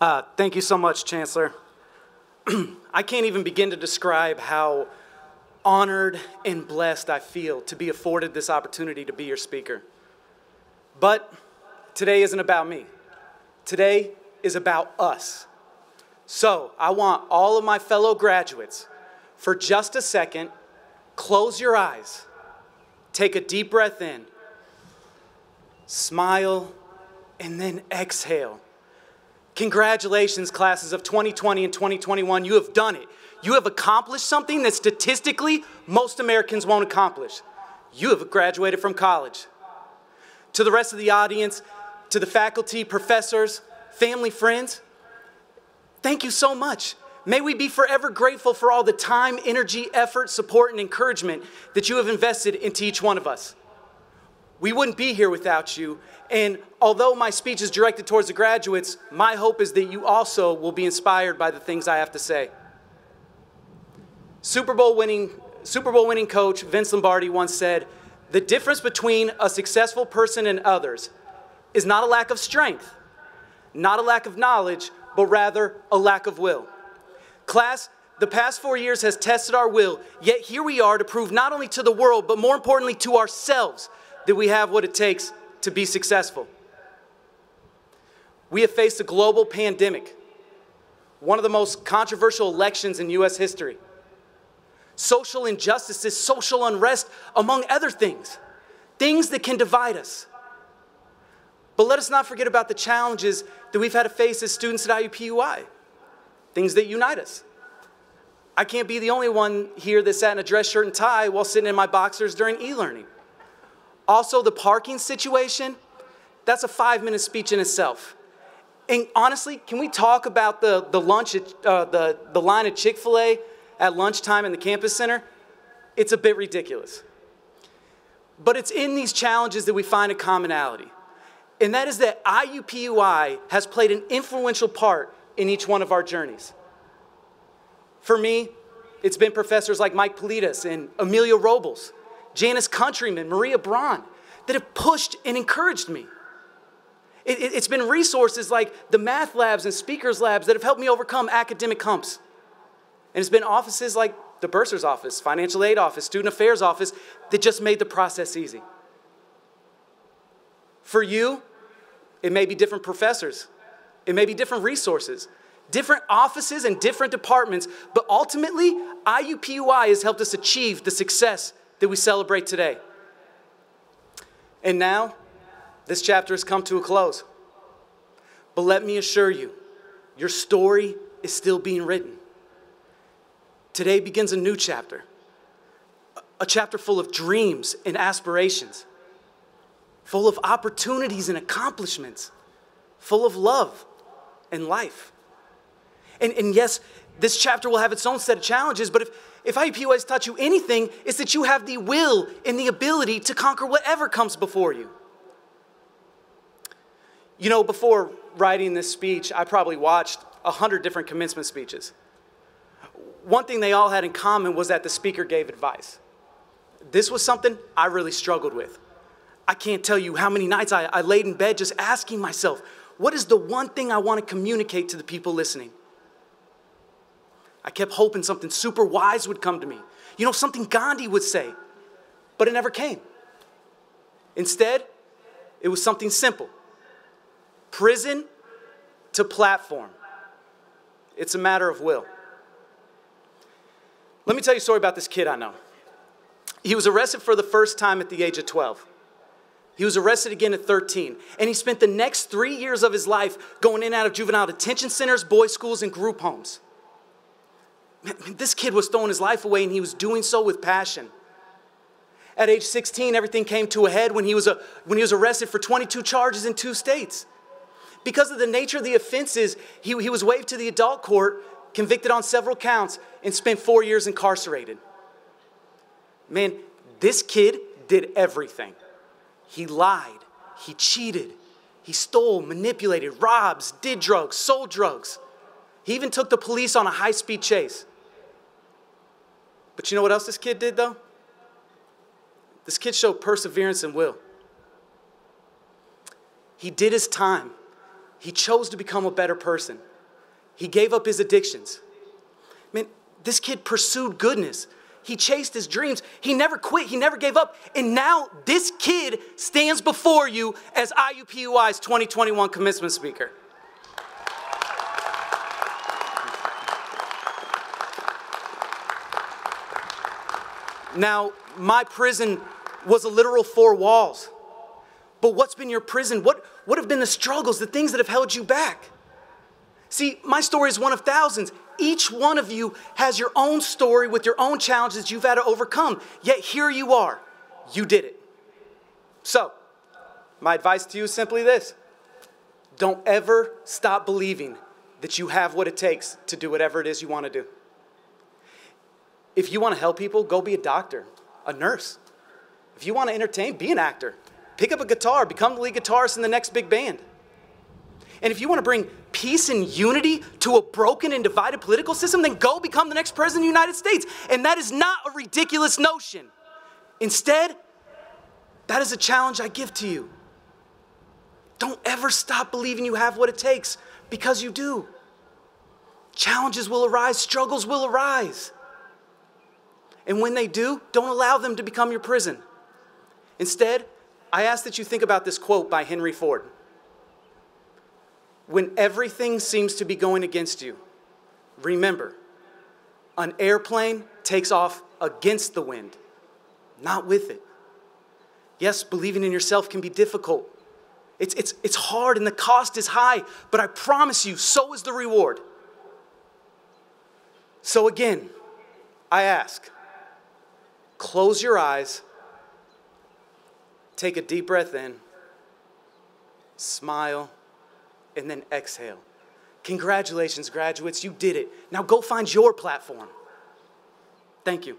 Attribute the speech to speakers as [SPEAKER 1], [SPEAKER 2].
[SPEAKER 1] Thank you so much, Chancellor. I can't even begin to describe how honored and blessed I feel to be afforded this opportunity to be your speaker. But today isn't about me. Today is about us. So I want all of my fellow graduates, for just a second, close your eyes, take a deep breath in, smile, and then exhale. Congratulations, classes of 2020 and 2021. You have done it. You have accomplished something that statistically most Americans won't accomplish. You have graduated from college. To the rest of the audience, to the faculty, professors, family, friends, thank you so much. May we be forever grateful for all the time, energy, effort, support, and encouragement that you have invested into each one of us. We wouldn't be here without you, and although my speech is directed towards the graduates, my hope is that you also will be inspired by the things I have to say. Super Bowl winning coach Vince Lombardi once said, "The difference between a successful person and others is not a lack of strength, not a lack of knowledge, but rather a lack of will." Class, the past 4 years has tested our will, yet here we are to prove not only to the world, but more importantly to ourselves, that we have what it takes to be successful. We have faced a global pandemic, one of the most controversial elections in U.S. history, social injustices, social unrest, among other things that can divide us. But let us not forget about the challenges that we've had to face as students at IUPUI, things that unite us. I can't be the only one here that sat in a dress shirt and tie while sitting in my boxers during e-learning. Also, the parking situation, that's a 5-minute speech in itself. And honestly, can we talk about the line at Chick-fil-A at lunchtime in the campus center? It's a bit ridiculous. But it's in these challenges that we find a commonality. And that is that IUPUI has played an influential part in each one of our journeys. For me, it's been professors like Mike Politas and Amelia Robles, Janice Countryman, Maria Braun, that have pushed and encouraged me. It's been resources like the math labs and speakers labs that have helped me overcome academic humps. And it's been offices like the Bursar's office, financial aid office, student affairs office that just made the process easy. For you, it may be different professors. It may be different resources, different offices and different departments, but ultimately, IUPUI has helped us achieve the success that we celebrate today. And now, this chapter has come to a close. But let me assure you, your story is still being written. Today begins a new chapter, a chapter full of dreams and aspirations, full of opportunities and accomplishments, full of love and life. And yes, this chapter will have its own set of challenges, but if IUPUI has taught you anything, it's that you have the will and the ability to conquer whatever comes before you. You know, before writing this speech, I probably watched 100 different commencement speeches. One thing they all had in common was that the speaker gave advice. This was something I really struggled with. I can't tell you how many nights I laid in bed just asking myself, what is the one thing I want to communicate to the people listening? I kept hoping something super wise would come to me. You know, something Gandhi would say, but it never came. Instead, it was something simple. Prison to platform. It's a matter of will. Let me tell you a story about this kid I know. He was arrested for the first time at the age of 12. He was arrested again at 13, and he spent the next 3 years of his life going in and out of juvenile detention centers, boys' schools, and group homes. Man, this kid was throwing his life away, and he was doing so with passion. At age 16, everything came to a head when he was arrested for 22 charges in 2 states. Because of the nature of the offenses, he was waived to the adult court, convicted on several counts, and spent 4 years incarcerated. Man, this kid did everything. He lied, he cheated, he stole, manipulated, robbed, did drugs, sold drugs. He even took the police on a high-speed chase. But you know what else this kid did, though? This kid showed perseverance and will. He did his time. He chose to become a better person. He gave up his addictions. Man, this kid pursued goodness. He chased his dreams. He never quit. He never gave up. And now this kid stands before you as IUPUI's 2021 commencement speaker. Now, my prison was a literal 4 walls. But what's been your prison? What have been the struggles, the things that have held you back? See, my story is one of thousands. Each one of you has your own story with your own challenges you've had to overcome. Yet here you are. You did it. So, my advice to you is simply this. Don't ever stop believing that you have what it takes to do whatever it is you want to do. If you want to help people, go be a doctor, a nurse. If you want to entertain, be an actor. Pick up a guitar, become the lead guitarist in the next big band. And if you want to bring peace and unity to a broken and divided political system, then go become the next president of the United States. And that is not a ridiculous notion. Instead, that is a challenge I give to you. Don't ever stop believing you have what it takes, because you do. Challenges will arise, struggles will arise. And when they do, don't allow them to become your prison. Instead, I ask that you think about this quote by Henry Ford. When everything seems to be going against you, remember, an airplane takes off against the wind, not with it. Yes, believing in yourself can be difficult. It's hard and the cost is high, but I promise you, so is the reward. So again, I ask, close your eyes, take a deep breath in, smile, and then exhale. Congratulations, graduates, you did it. Now go find your platform. Thank you.